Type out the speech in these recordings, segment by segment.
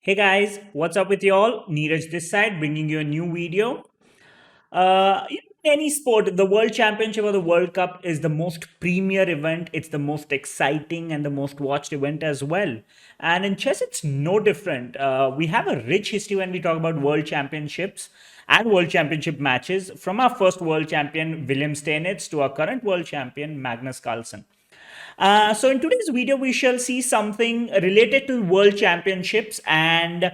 Hey guys, what's up with y'all? Niraj this side, bringing you a new video. In any sport, the World Championship or the World Cup is the most premier event. It's the most exciting and the most watched event as well. And in chess, it's no different. We have a rich history when we talk about World Championships and World Championship matches, from our first World Champion William Steinitz to our current World Champion Magnus Carlsen. So in today's video, we shall see something related to World Championships, and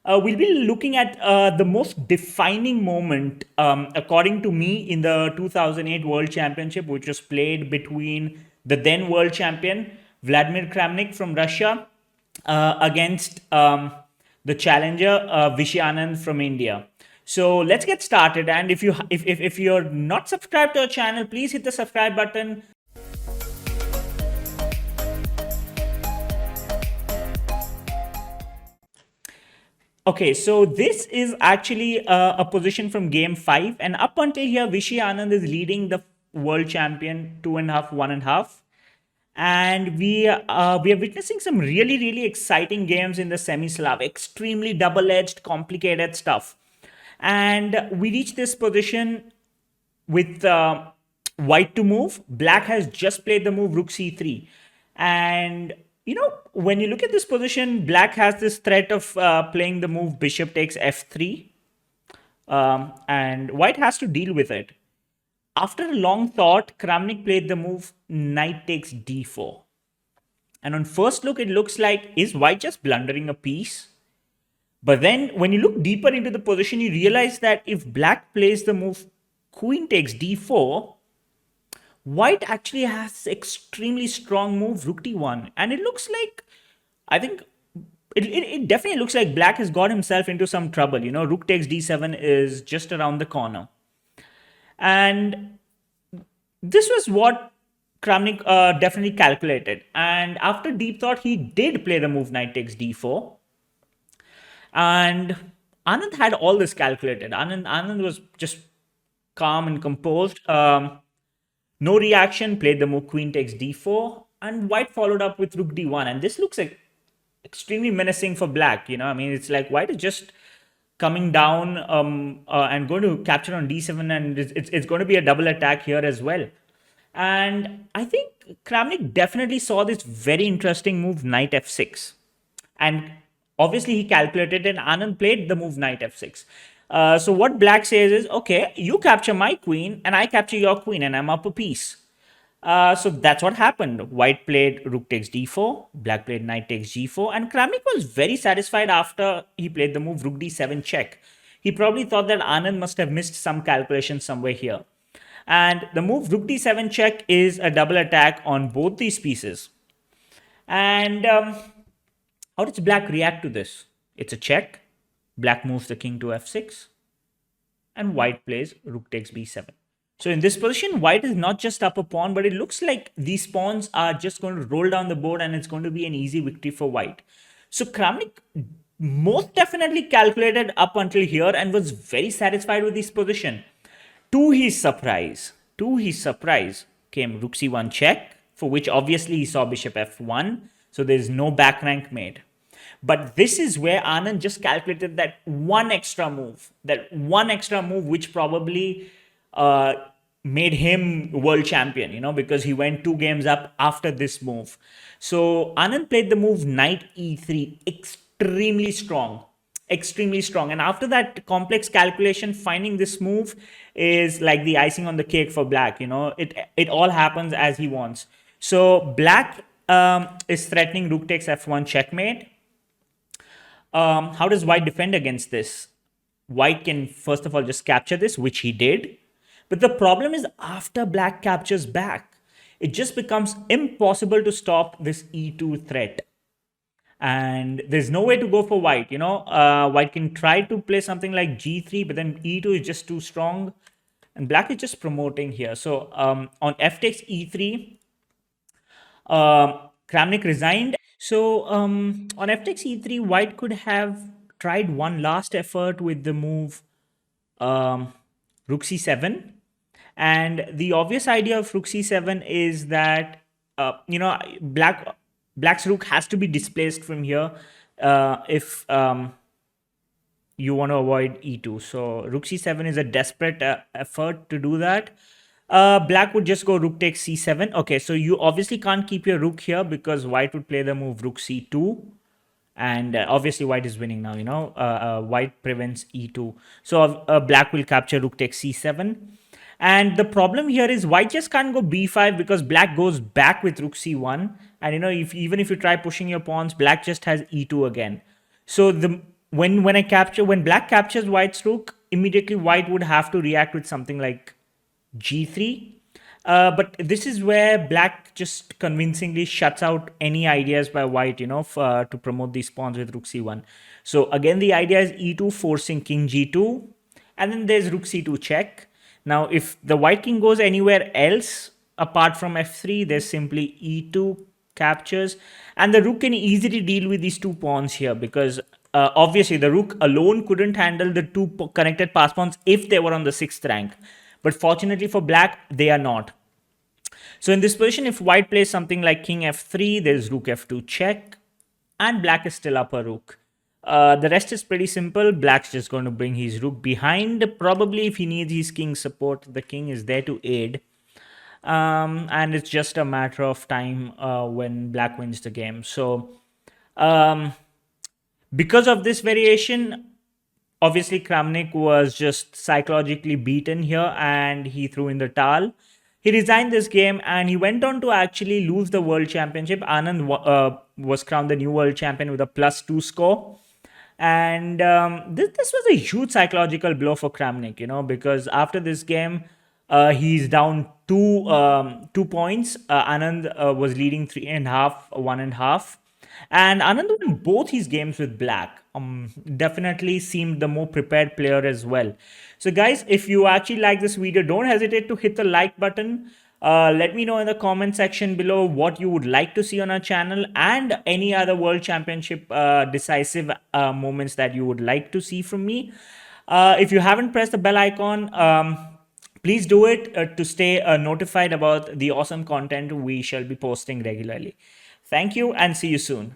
we'll be looking at the most defining moment, according to me, in the 2008 World Championship, which was played between the then World Champion Vladimir Kramnik from Russia against the challenger Viswanathan from India. So let's get started. And if you're not subscribed to our channel, please hit the subscribe button. Okay, so this is actually a position from game five, and up until here, Vishy Anand is leading the world champion 2.5, 1.5, and we are witnessing some really exciting games in the semi-slav, extremely double-edged, complicated stuff, and we reach this position with white to move. Black has just played the move rook c3. And, when you look at this position, black has this threat of playing the move bishop takes f3. And white has to deal with it. After a long thought, Kramnik played the move knight takes d4. And on first look, it looks like, is white just blundering a piece? But then when you look deeper into the position, you realize that if black plays the move queen takes d4, white actually has extremely strong move rook d1. And it looks like, I think, it definitely looks like black has got himself into some trouble. Rook takes d7 is just around the corner. And this was what Kramnik definitely calculated. And after deep thought, he did play the move knight takes d4. And Anand had all this calculated. Anand was just calm and composed. No reaction, played the move queen takes d4, and white followed up with rook d1. And this looks like extremely menacing for black. It's like white is just coming down and going to capture on d7, and it's going to be a double attack here as well. And I think Kramnik definitely saw this very interesting move knight f6. And obviously he calculated, and Anand played the move knight f6. So what black says is, okay, you capture my queen and I capture your queen and I'm up a piece. So that's what happened. White played rook takes d4, black played knight takes g4, and Kramnik was very satisfied after he played the move rook d7 check. He probably thought that Anand must have missed some calculation somewhere here. And the move rook d7 check is a double attack on both these pieces. And how does black react to this? It's a check. Black moves the king to f6. And white plays rook takes b7. So in this position, white is not just up a pawn, but it looks like these pawns are just going to roll down the board and it's going to be an easy victory for white. So Kramnik most definitely calculated up until here and was very satisfied with this position. To his surprise, came rook c1 check, for which obviously he saw bishop f1. So there's no back rank made. But this is where Anand just calculated that one extra move, which probably made him world champion, because he went 2 games up after this move. So Anand played the move knight e3, extremely strong. And after that complex calculation, finding this move is like the icing on the cake for black. It all happens as he wants. So black is threatening rook takes f1 checkmate. How does white defend against this? White can first of all just capture this, which he did. But the problem is after black captures back, it just becomes impossible to stop this e2 threat. And there's no way to go for white. White can try to play something like g3, but then e2 is just too strong. And black is just promoting here. So on f takes e3, Kramnik resigned. So on f takes e3, white could have tried one last effort with the move rook c7. And the obvious idea of rook c7 is that, black's rook has to be displaced from here. if you want to avoid e2. So rook c7 is a desperate effort to do that. Black would just go rook takes c7. Okay, so you obviously can't keep your rook here because white would play the move rook c2. And obviously white is winning now, white prevents e2. So black will capture rook takes c7. And the problem here is white just can't go b5 because black goes back with rook c1. And if even if you try pushing your pawns, black just has e2 again. So when black captures white's rook, immediately white would have to react with something like g3. But this is where black just convincingly shuts out any ideas by white, to promote these pawns with rook c1. So again, the idea is e2 forcing king g2, and then there's rook c2 check. Now, if the white king goes anywhere else apart from f3, there's simply e2 captures, and the rook can easily deal with these two pawns here because obviously the rook alone couldn't handle the two connected pass pawns if they were on the 6th rank. But fortunately for black, they are not. So in this position, if white plays something like king f3, there's rook f2 check, and black is still up a rook. The rest is pretty simple. Black's just going to bring his rook behind. Probably if he needs his king support, the king is there to aid. And it's just a matter of time when black wins the game. So because of this variation, obviously Kramnik was just psychologically beaten here and he threw in the towel. He resigned this game and he went on to actually lose the world championship. Anand was crowned the new world champion with a +2 score. And this was a huge psychological blow for Kramnik, because after this game, he's down 2 points. Anand was leading 3.5, 1.5. And Anand won both his games with black. Definitely seemed the more prepared player as well. So guys, if you actually like this video, don't hesitate to hit the like button. Let me know in the comment section below what you would like to see on our channel and any other world championship decisive moments that you would like to see from me. If you haven't pressed the bell icon, please do it to stay notified about the awesome content we shall be posting regularly. Thank you and see you soon.